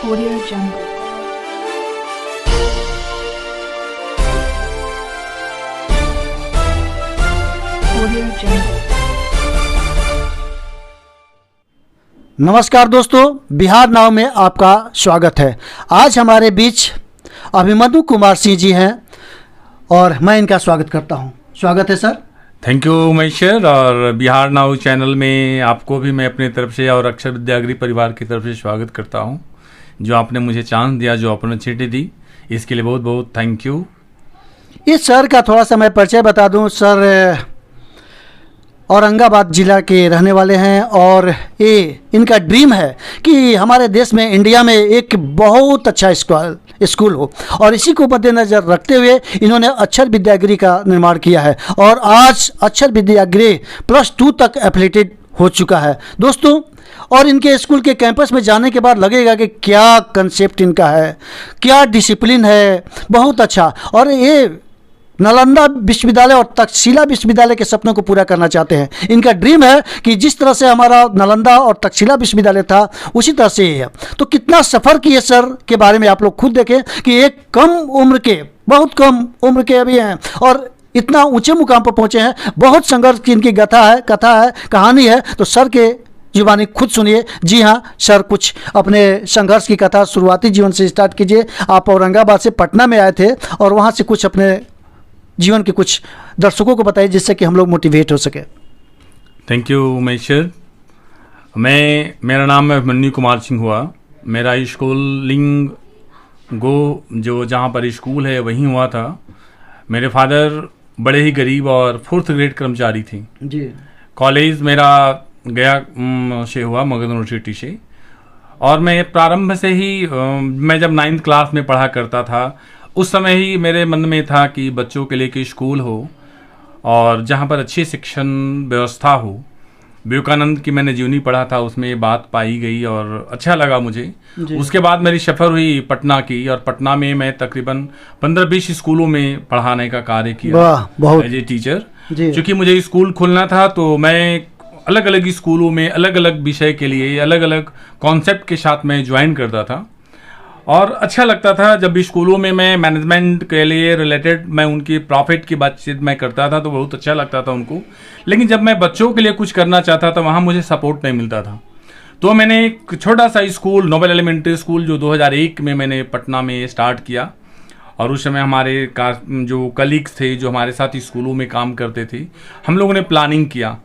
Audio Jungle. Audio Jungle. नमस्कार दोस्तों, बिहार नाव में आपका स्वागत है। आज हमारे बीच अभिमन्यु कुमार सिंह जी हैं और मैं इनका स्वागत करता हूं। स्वागत है सर। Thank you Maheshwar. और बिहार नाउ चैनल में आपको भी मैं अपनी तरफ से और अक्षर विद्यागृह परिवार की तरफ से स्वागत करता हूं। जो आपने मुझे चांस दिया, जो अपॉर्चुनिटी दी, इसके लिए बहुत बहुत थैंक यू। इस सर का थोड़ा सा मैं परिचय बता दूं। सर औरंगाबाद ज़िला के रहने वाले हैं और ये इनका ड्रीम है कि हमारे देश में, इंडिया में एक बहुत अच्छा स्कूल हो, और इसी को मद्देनजर रखते हुए इन्होंने अक्षर विद्यागृह का निर्माण किया है और आज अक्षर विद्यागृह +2 तक एफिलिएटेड हो चुका है दोस्तों। और इनके स्कूल के कैंपस में जाने के बाद लगेगा कि क्या कंसेप्ट इनका है, क्या डिसिप्लिन है, बहुत अच्छा। और ये नालंदा विश्वविद्यालय और तक्षशिला विश्वविद्यालय के सपनों को पूरा करना चाहते हैं। इनका ड्रीम है कि जिस तरह से हमारा नालंदा और तक्षशिला विश्वविद्यालय था, उसी तरह से ये है। तो कितना सफ़र किए सर के बारे में आप लोग खुद देखें कि एक बहुत कम उम्र के अभी हैं और इतना ऊंचे मुकाम पर पहुंचे हैं। बहुत संघर्ष की इनकी कथा है, कहानी है। तो सर के जुबानी खुद सुनिए। जी हाँ सर, कुछ अपने संघर्ष की कथा शुरुआती जीवन से स्टार्ट कीजिए। आप औरंगाबाद से पटना में आए थे और वहाँ से कुछ अपने जीवन के कुछ दर्शकों को बताइए जिससे कि हम लोग मोटिवेट हो सके। Thank you Maheshwar. मेरा नाम अभिमन्यु कुमार सिंह हुआ। मेरा स्कूलिंग जो जहाँ पर स्कूल है वहीं हुआ था। मेरे फादर बड़े ही गरीब और 4th ग्रेड कर्मचारी थी जी। कॉलेज मेरा गया से हुआ, मगध यूनिवर्सिटी से। और मैं प्रारंभ से ही मैं जब 9th क्लास में पढ़ा करता था, उस समय ही मेरे मन में था कि बच्चों के लिए कोई स्कूल हो और जहाँ पर अच्छी शिक्षण व्यवस्था हो। विवेकानंद की मैंने जीवनी पढ़ा था, उसमें ये बात पाई गई और अच्छा लगा मुझे। उसके बाद मेरी सफ़र हुई पटना की, और पटना में मैं तकरीबन 15-20 स्कूलों में पढ़ाने का कार्य किया एज ए टीचर। क्योंकि मुझे स्कूल खोलना था तो मैं अलग अलग स्कूलों में अलग अलग विषय के लिए अलग अलग कॉन्सेप्ट के साथ मैं ज्वाइन करता था और अच्छा लगता था। जब भी स्कूलों में मैं मैनेजमेंट के लिए रिलेटेड मैं उनकी प्रॉफिट की बातचीत मैं करता था तो बहुत अच्छा लगता था उनको। लेकिन जब मैं बच्चों के लिए कुछ करना चाहता था, वहाँ मुझे सपोर्ट नहीं मिलता था। तो मैंने एक छोटा सा स्कूल, नोबेल एलिमेंट्री स्कूल, जो 2001 में मैंने पटना में स्टार्ट किया। और उस समय हमारे जो कलीग्स थे, जो हमारे साथ स्कूलों में काम करते थे, हम लोगों ने प्लानिंग किया।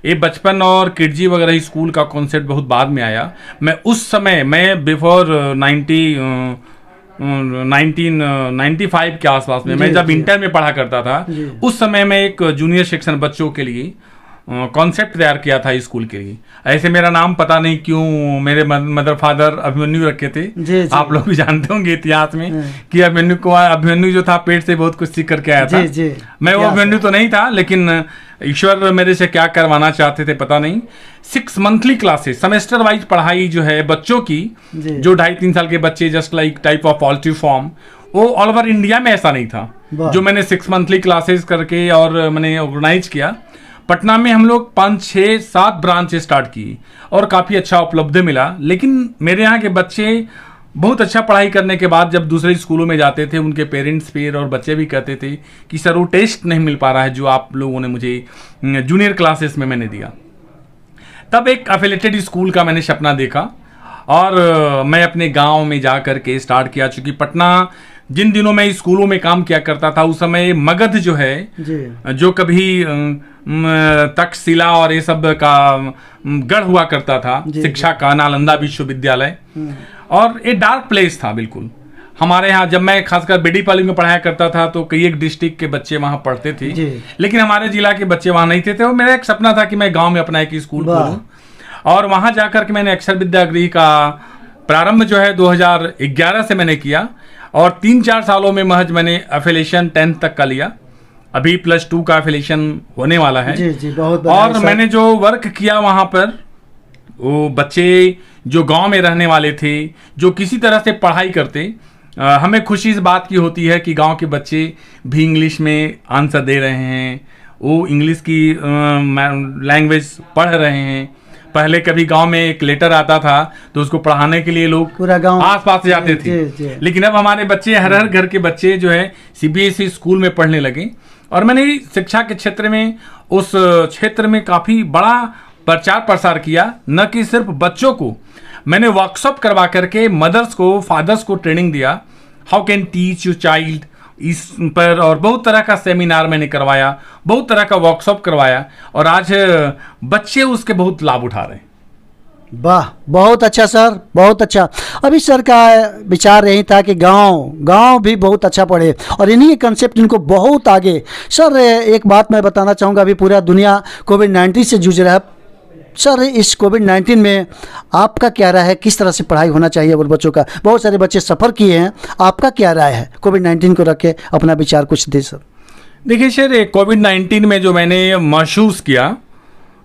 ये बचपन और किडजी वगैरह स्कूल का कॉन्सेप्ट बहुत बाद में आया। मैं उस समय बिफोर 1995 के आसपास में, मैं जब इंटर में पढ़ा करता था, उस समय मैं एक जूनियर सेक्शन बच्चों के लिए कॉन्सेप्ट तैयार किया था स्कूल के लिए। ऐसे मेरा नाम पता नहीं क्यों मेरे मदर फादर अभिमन्यु रखे थे। आप लोग भी जानते होंगे इतिहास में कि अभिमन्यु जो था पेट से बहुत कुछ सीख करके आया था। मैं वो अभिमन्यु तो नहीं था, लेकिन ईश्वर मेरे से क्या करवाना चाहते थे पता नहीं। 6 मंथली क्लासेस, सेमेस्टर वाइज पढ़ाई जो है बच्चों की, जो 2.5-3 साल के बच्चे, just like type of positive form, वो ऑल ओवर इंडिया में ऐसा नहीं था। जो मैंने 6 मंथली क्लासेस करके और मैंने ऑर्गेनाइज किया। पटना में हम लोग 5, 6, 7 ब्रांच स्टार्ट की और काफ़ी अच्छा उपलब्ध मिला। लेकिन मेरे यहाँ के बच्चे बहुत अच्छा पढ़ाई करने के बाद जब दूसरे स्कूलों में जाते थे, उनके पेरेंट्स फिर और बच्चे भी कहते थे कि सर वो टेस्ट नहीं मिल पा रहा है जो आप लोगों ने मुझे जूनियर क्लासेस में मैंने दिया। तब एक एफिलिएटेड स्कूल का मैंने सपना देखा और मैं अपने गांव में जा कर के स्टार्ट किया। चूँकि पटना जिन दिनों मैं स्कूलों में काम किया करता था, उस समय मगध जो है, जो कभी तक्षशिला और ये सब का गढ़ हुआ करता था शिक्षा का, नालंदा विश्वविद्यालय, और ये डार्क प्लेस था बिल्कुल। हमारे यहाँ जब मैं खासकर बेडीपाली में पढ़ाया करता था तो कई एक डिस्ट्रिक्ट के बच्चे वहाँ पढ़ते थे, लेकिन हमारे जिला के बच्चे वहाँ नहीं थे। तो मेरा एक सपना था कि मैं गाँव में अपना एक स्कूल खोलूँ, और वहाँ जाकर के मैंने अक्षर विद्यागृह का प्रारंभ जो है 2011 से मैंने किया और 3-4 सालों में महज मैंने एफिलिएशन 10th तक का लिया। अभी +2 का एफिलिएशन होने वाला है। बहुत और मैंने जो वर्क किया वहाँ पर, वो बच्चे जो गांव में रहने वाले थे, जो किसी तरह से पढ़ाई करते, हमें खुशी इस बात की होती है कि गांव के बच्चे भी इंग्लिश में आंसर दे रहे हैं, वो इंग्लिश की लैंग्वेज पढ़ रहे हैं, पहले कभी गांव में एक लेटर आता था तो उसको पढ़ाने के लिए लोग पूरा गांव आस-पास से जाते थे। जी। लेकिन अब हमारे बच्चे, हर हर घर के बच्चे जो है सीबीएसई स्कूल में पढ़ने लगे। और मैंने शिक्षा के क्षेत्र में, उस क्षेत्र में काफी बड़ा प्रचार प्रसार किया। न कि सिर्फ बच्चों को, मैंने वर्कशॉप करवा करके मदर्स को, फादर्स को ट्रेनिंग दिया, how can teach you child, इस पर। और बहुत तरह का सेमिनार मैंने करवाया, बहुत तरह का वर्कशॉप करवाया, और आज बच्चे उसके बहुत लाभ उठा रहे हैं। वाह, बहुत अच्छा सर, बहुत अच्छा। अभी सर का विचार यही था कि गांव भी बहुत अच्छा पढ़े, और इन्हीं कंसेप्ट इनको बहुत आगे। सर एक बात मैं बताना चाहूँगा, अभी पूरा दुनिया कोविड-19 से जूझ रहा है। सर इस कोविड-19 में आपका क्या राय है, किस तरह से पढ़ाई होना चाहिए और बच्चों का? बहुत सारे बच्चे सफ़र किए हैं, आपका क्या राय है? कोविड-19 को रख के अपना विचार कुछ दे सर। देखिए सर, कोविड-19 में जो मैंने महसूस किया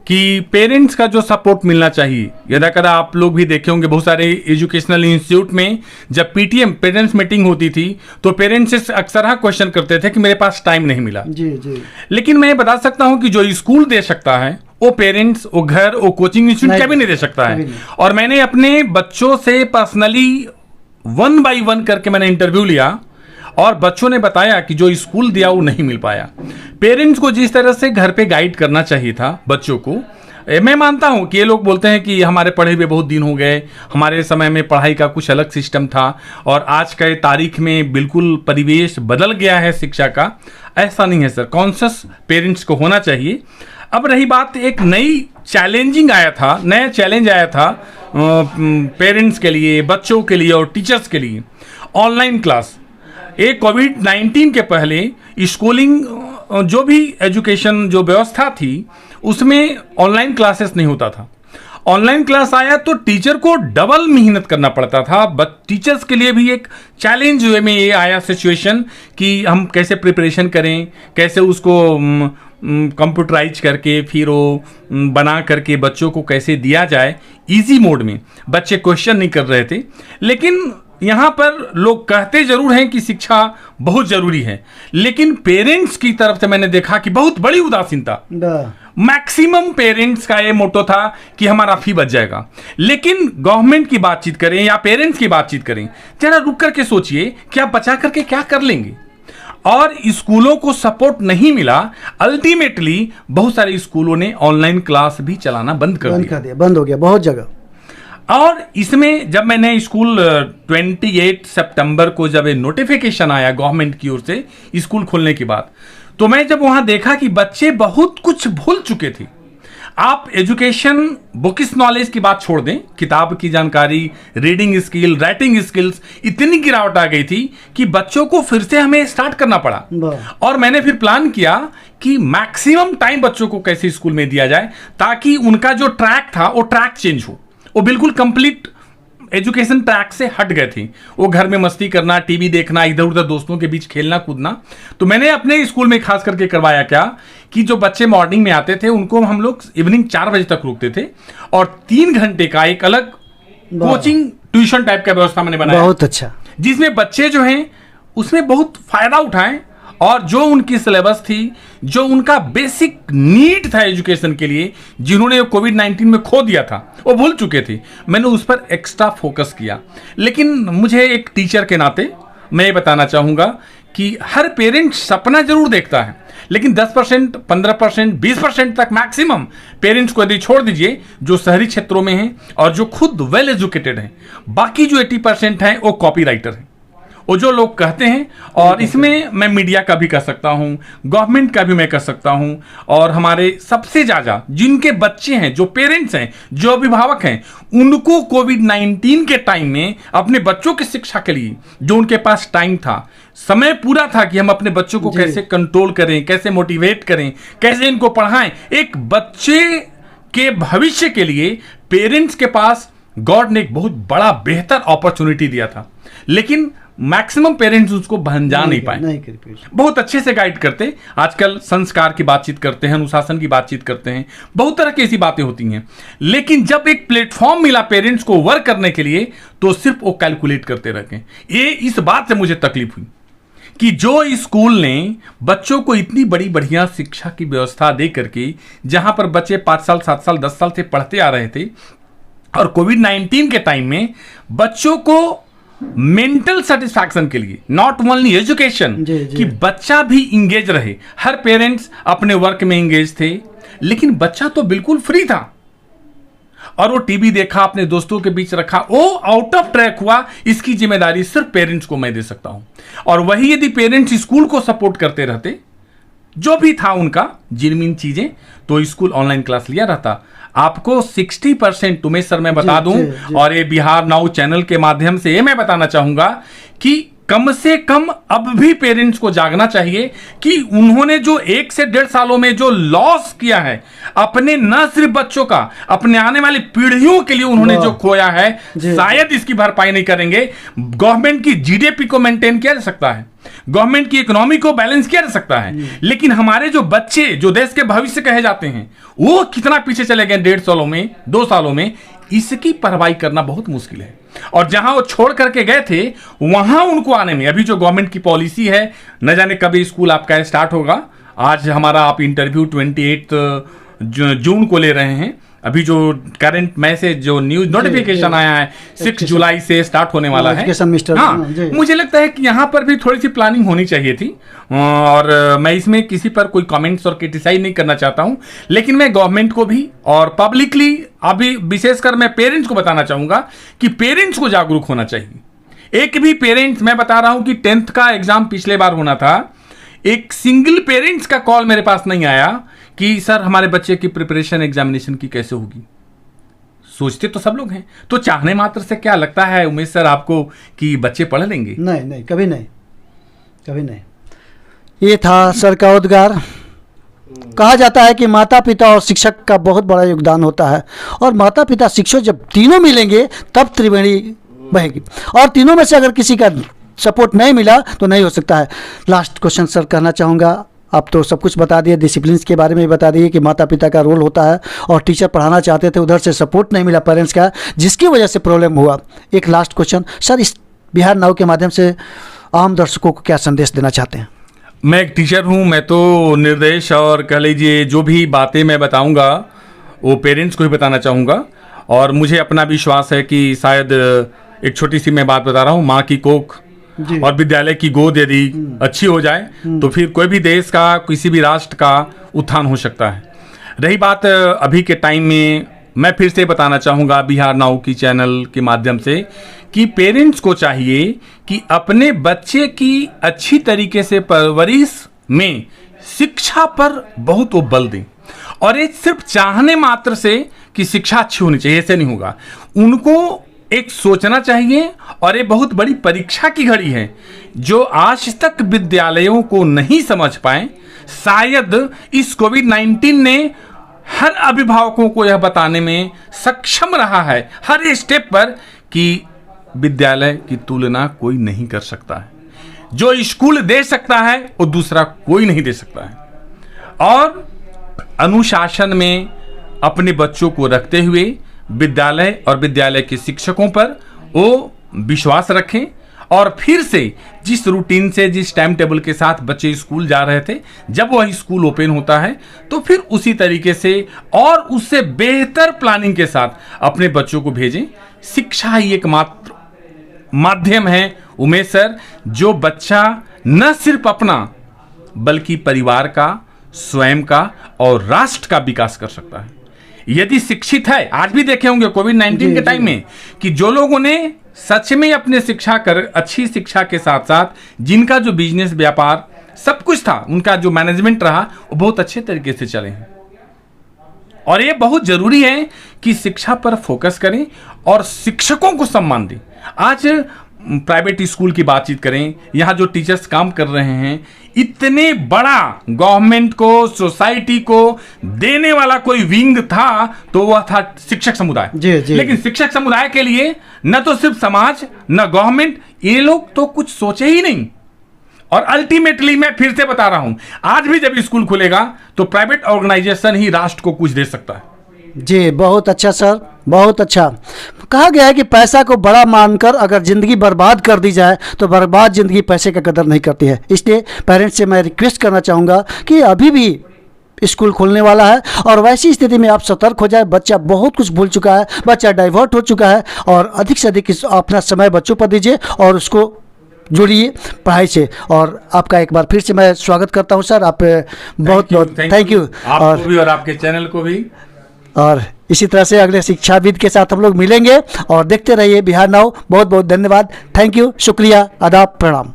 कि पेरेंट्स का जो सपोर्ट मिलना चाहिए, यदा कदा आप लोग भी देखे होंगे बहुत सारे एजुकेशनल इंस्टीट्यूट में जब पीटीएम पेरेंट्स मीटिंग होती थी तो पेरेंट्स से अक्सर क्वेश्चन करते थे कि मेरे पास टाइम नहीं मिला। जी। लेकिन मैं बता सकता हूं कि जो स्कूल दे सकता है वो पेरेंट्स, वो घर, वो कोचिंग इंस्टीट्यूट कभी नहीं दे सकता है। और मैंने अपने बच्चों से पर्सनली 1 by 1 करके मैंने इंटरव्यू लिया, और बच्चों ने बताया कि जो स्कूल दिया वो नहीं मिल पाया। पेरेंट्स को जिस तरह से घर पे गाइड करना चाहिए था बच्चों को, मैं मानता हूं कि ये लोग बोलते हैं कि हमारे पढ़े हुए बहुत दिन हो गए, हमारे समय में पढ़ाई का कुछ अलग सिस्टम था, और आज के तारीख में बिल्कुल परिवेश बदल गया है शिक्षा का। ऐसा नहीं है सर, कॉन्शियस पेरेंट्स को होना चाहिए। अब रही बात, एक नया चैलेंज आया था पेरेंट्स के लिए, बच्चों के लिए और टीचर्स के लिए, ऑनलाइन क्लास। एक कोविड-19 के पहले स्कूलिंग, जो भी एजुकेशन जो व्यवस्था थी उसमें ऑनलाइन क्लासेस नहीं होता था। ऑनलाइन क्लास आया तो टीचर को डबल मेहनत करना पड़ता था। बट टीचर्स के लिए भी एक चैलेंज में ये आया सिचुएशन कि हम कैसे प्रिपरेशन करें, कैसे उसको कंप्यूटराइज करके फिर वो बना करके बच्चों को कैसे दिया जाए इजी मोड में। बच्चे क्वेश्चन नहीं कर रहे थे। लेकिन यहाँ पर लोग कहते जरूर हैं कि शिक्षा बहुत जरूरी है, लेकिन पेरेंट्स की तरफ से मैंने देखा कि बहुत बड़ी उदासीनता। मैक्सिमम पेरेंट्स का ये मोटो था कि हमारा फी बच जाएगा। लेकिन गवर्नमेंट की बातचीत करें या पेरेंट्स की बातचीत करें, जरा रुक करके सोचिए कि आप बचा करके क्या कर लेंगे। और स्कूलों को सपोर्ट नहीं मिला। अल्टीमेटली बहुत सारे स्कूलों ने ऑनलाइन क्लास भी चलाना बंद कर दिया, बंद हो गया बहुत जगह। और इसमें जब मैंने स्कूल 28 सितंबर को जब नोटिफिकेशन आया गवर्नमेंट की ओर से स्कूल खोलने के बाद, तो मैं जब वहां देखा कि बच्चे बहुत कुछ भूल चुके थे। आप एजुकेशन बुकिस नॉलेज की बात छोड़ दें, किताब की जानकारी, रीडिंग स्किल, राइटिंग स्किल्स, इतनी गिरावट आ गई थी कि बच्चों को फिर से हमें स्टार्ट करना पड़ा। और मैंने फिर प्लान किया कि मैक्सिमम टाइम बच्चों को कैसे स्कूल में दिया जाए ताकि उनका जो ट्रैक था वो ट्रैक चेंज हो। वो बिल्कुल कंप्लीट एजुकेशन ट्रैक से हट गए थे। वो घर में मस्ती करना, टीवी देखना, इधर उधर दोस्तों के बीच खेलना कूदना। तो मैंने अपने स्कूल में खास करके करवाया क्या कि जो बच्चे मॉर्निंग में आते थे उनको हम लोग इवनिंग 4 बजे तक रुकते थे, और 3 घंटे का एक अलग कोचिंग ट्यूशन टाइप का व्यवस्था मैंने बनाया। बहुत अच्छा, जिसमें बच्चे जो हैं उसमें बहुत फायदा उठाएं, और जो उनकी सिलेबस थी, जो उनका बेसिक नीड था एजुकेशन के लिए, जिन्होंने कोविड-19 में खो दिया था, वो भूल चुके थे, मैंने उस पर एक्स्ट्रा फोकस किया। लेकिन मुझे एक टीचर के नाते मैं ये बताना चाहूँगा कि हर पेरेंट सपना जरूर देखता है, लेकिन 10%, 15%, 20% तक मैक्सिमम पेरेंट्स को यदि छोड़ दीजिए जो शहरी क्षेत्रों में हैं और जो खुद वेल एजुकेटेड हैं, बाकी जो 80% हैं वो कॉपी राइटर हैं, वो जो लोग कहते हैं। और इसमें मैं मीडिया का भी कर सकता हूं, गवर्नमेंट का भी मैं कर सकता हूं, और हमारे सबसे ज्यादा जिनके बच्चे हैं, जो पेरेंट्स हैं, जो अभिभावक हैं, उनको कोविड-19 के टाइम में अपने बच्चों की शिक्षा के लिए जो उनके पास टाइम था, समय पूरा था कि हम अपने बच्चों को कैसे कंट्रोल करें, कैसे मोटिवेट करें, कैसे इनको पढ़ाएं। एक बच्चे के भविष्य के लिए पेरेंट्स के पास गॉड ने एक बहुत बड़ा बेहतर अपॉर्चुनिटी दिया था, लेकिन मैक्सिमम पेरेंट्स उसको भंजा नहीं पाए। बहुत अच्छे से गाइड करते, आजकल संस्कार की बातचीत करते हैं, अनुशासन की बातचीत करते हैं, बहुत तरह की ऐसी बातें होती हैं। लेकिन जब एक प्लेटफॉर्म मिला पेरेंट्स को वर्क करने के लिए, तो सिर्फ वो कैलकुलेट करते रहे। ये इस बात से मुझे तकलीफ हुई कि जो स्कूल ने बच्चों को इतनी बड़ी बढ़िया शिक्षा की व्यवस्था दे करके, जहां पर बच्चे 5 साल 7 साल 10 साल से पढ़ते आ रहे थे, और कोविड-19 के टाइम में बच्चों को मेंटल सेटिस्फैक्शन के लिए, नॉट ओनली एजुकेशन, कि बच्चा भी इंगेज रहे। हर पेरेंट्स अपने वर्क में इंगेज थे, लेकिन बच्चा तो बिल्कुल फ्री था और वो टीवी देखा, अपने दोस्तों के बीच रखा, वो आउट ऑफ ट्रैक हुआ। इसकी जिम्मेदारी सिर्फ पेरेंट्स को मैं दे सकता हूं। और वही यदि पेरेंट्स स्कूल को सपोर्ट करते रहते, जो भी था उनका जिनमिन चीजें, तो स्कूल ऑनलाइन क्लास लिया रहता। आपको 60% तुम्हें सर मैं बता दूं, और ये बिहार नाउ चैनल के माध्यम से ये मैं बताना चाहूंगा कि कम से कम अब भी पेरेंट्स को जागना चाहिए कि उन्होंने जो 1 से 1.5 सालों में जो लॉस किया है अपने, न सिर्फ बच्चों का, अपने आने वाली पीढ़ियों के लिए उन्होंने जो खोया है, शायद इसकी भरपाई नहीं करेंगे। गवर्नमेंट की जीडीपी को मेंटेन किया जा सकता है, गवर्नमेंट की इकोनॉमी को बैलेंस किया जा सकता है, लेकिन हमारे जो बच्चे, जो देश के भविष्य कहे जाते हैं, वो कितना पीछे चले गए 1.5 सालों में, 2 सालों में, इसकी परवाही करना बहुत मुश्किल है। और जहां वो छोड़ करके गए थे, वहां उनको आने में, अभी जो गवर्नमेंट की पॉलिसी है, न जाने कभी स्कूल आपका स्टार्ट होगा। आज हमारा आप इंटरव्यू 28 जून को ले रहे हैं। अभी जो करंट मैसेज, जो न्यूज नोटिफिकेशन आया है, 6 जुलाई से स्टार्ट होने वाला है। हाँ, मुझे लगता है कि यहाँ पर भी थोड़ी सी प्लानिंग होनी चाहिए थी। और मैं इसमें किसी पर कोई कमेंट्स और क्रिटिसाइज नहीं करना चाहता हूँ, लेकिन मैं गवर्नमेंट को भी और पब्लिकली, अभी विशेषकर मैं पेरेंट्स को बताना चाहूंगा कि पेरेंट्स को जागरूक होना चाहिए। एक भी पेरेंट्स, मैं बता रहा हूं कि 10th का एग्जाम पिछले बार होना था, एक सिंगल पेरेंट्स का कॉल मेरे पास नहीं आया कि सर हमारे बच्चे की प्रिपरेशन एग्जामिनेशन की कैसे होगी। सोचते तो सब लोग हैं, तो चाहने मात्र से क्या लगता है उमेश सर आपको कि बच्चे पढ़ लेंगे? नहीं नहीं, कभी नहीं, कभी नहीं। ये था सर का उद्गार। कहा जाता है कि माता पिता और शिक्षक का बहुत बड़ा योगदान होता है, और माता पिता शिक्षक जब तीनों मिलेंगे तब त्रिवेणी बहेगी, और तीनों में से अगर किसी का सपोर्ट नहीं मिला तो नहीं हो सकता है। लास्ट क्वेश्चन सर कहना चाहूँगा, आप तो सब कुछ बता दिए, डिसिप्लिन के बारे में बता दिए कि माता पिता का रोल होता है, और टीचर पढ़ाना चाहते थे, उधर से सपोर्ट नहीं मिला पेरेंट्स का, जिसकी वजह से प्रॉब्लम हुआ। एक लास्ट क्वेश्चन सर, इस बिहार नाउ के माध्यम से आम दर्शकों को क्या संदेश देना चाहते हैं? मैं एक टीचर हूं, मैं तो निर्देश और कह लीजिए जो भी बातें मैं बताऊंगा वो पेरेंट्स को ही बताना चाहूँगा। और मुझे अपना विश्वास है कि शायद एक छोटी सी मैं बात बता रहा हूँ, माँ की कोख और विद्यालय की गोद यदि अच्छी हो जाए तो फिर कोई भी देश का, किसी भी राष्ट्र का उत्थान हो सकता है। रही बात अभी के टाइम में, मैं फिर से बताना चाहूँगा बिहार नाउ की चैनल के माध्यम से कि पेरेंट्स को चाहिए कि अपने बच्चे की अच्छी तरीके से परवरिश में शिक्षा पर बहुत वो बल दें। और ये सिर्फ चाहने मात्र से कि शिक्षा अच्छी होनी चाहिए, ऐसे नहीं होगा। उनको एक सोचना चाहिए, और ये बहुत बड़ी परीक्षा की घड़ी है। जो आज तक विद्यालयों को नहीं समझ पाए, शायद इस कोविड-19 ने हर अभिभावकों को यह बताने में सक्षम रहा है हर स्टेप पर कि विद्यालय की तुलना कोई नहीं कर सकता है। जो स्कूल दे सकता है वो दूसरा कोई नहीं दे सकता है। और अनुशासन में अपने बच्चों को रखते हुए विद्यालय और विद्यालय के शिक्षकों पर वो विश्वास रखें, और फिर से जिस रूटीन से, जिस टाइम टेबल के साथ बच्चे स्कूल जा रहे थे, जब वह स्कूल ओपन होता है तो फिर उसी तरीके से और उससे बेहतर प्लानिंग के साथ अपने बच्चों को भेजें। शिक्षा ही एकमात्र माध्यम है उमेश सर, जो बच्चा न सिर्फ अपना बल्कि परिवार का, स्वयं का और राष्ट्र का विकास कर सकता है यदि शिक्षित है। आज भी देखे होंगे कोविड-19 के टाइम में कि जो लोगों ने सच में अपने शिक्षा कर, अच्छी शिक्षा के साथ साथ जिनका जो बिजनेस, व्यापार सब कुछ था, उनका जो मैनेजमेंट रहा, वो बहुत अच्छे तरीके से चले हैं। और ये बहुत जरूरी है कि शिक्षा पर फोकस करें और शिक्षकों को सम्मान दें। आज प्राइवेट स्कूल की बातचीत करें, यहाँ जो टीचर्स काम कर रहे हैं, इतने बड़ा गवर्नमेंट को, सोसाइटी को देने वाला कोई विंग था तो वह था शिक्षक समुदाय। लेकिन शिक्षक समुदाय के लिए न तो सिर्फ समाज, न गवर्नमेंट, ये लोग तो कुछ सोचे ही नहीं। और अल्टीमेटली मैं फिर से बता रहा हूं, आज भी जब स्कूल खुलेगा तो प्राइवेट ऑर्गेनाइजेशन ही राष्ट्र को कुछ दे सकता है। जी, बहुत अच्छा सर, बहुत अच्छा। कहा गया है कि पैसा को बड़ा मानकर अगर ज़िंदगी बर्बाद कर दी जाए तो बर्बाद ज़िंदगी पैसे का कदर नहीं करती है। इसलिए पेरेंट्स से मैं रिक्वेस्ट करना चाहूँगा कि अभी भी स्कूल खोलने वाला है और वैसी स्थिति में आप सतर्क हो जाए। बच्चा बहुत कुछ भूल चुका है, बच्चा डाइवर्ट हो चुका है और अधिक से अधिक अपना समय बच्चों पर दीजिए और उसको जुड़िए पढ़ाई से। और आपका एक बार फिर से मैं स्वागत करता हूं सर। आप बहुत बहुत थैंक यू आपको भी और आपके चैनल को भी। और इसी तरह से अगले शिक्षाविद के साथ हम लोग मिलेंगे और देखते रहिए बिहार नाउ। बहुत बहुत धन्यवाद। थैंक यू, शुक्रिया, आदाब, प्रणाम।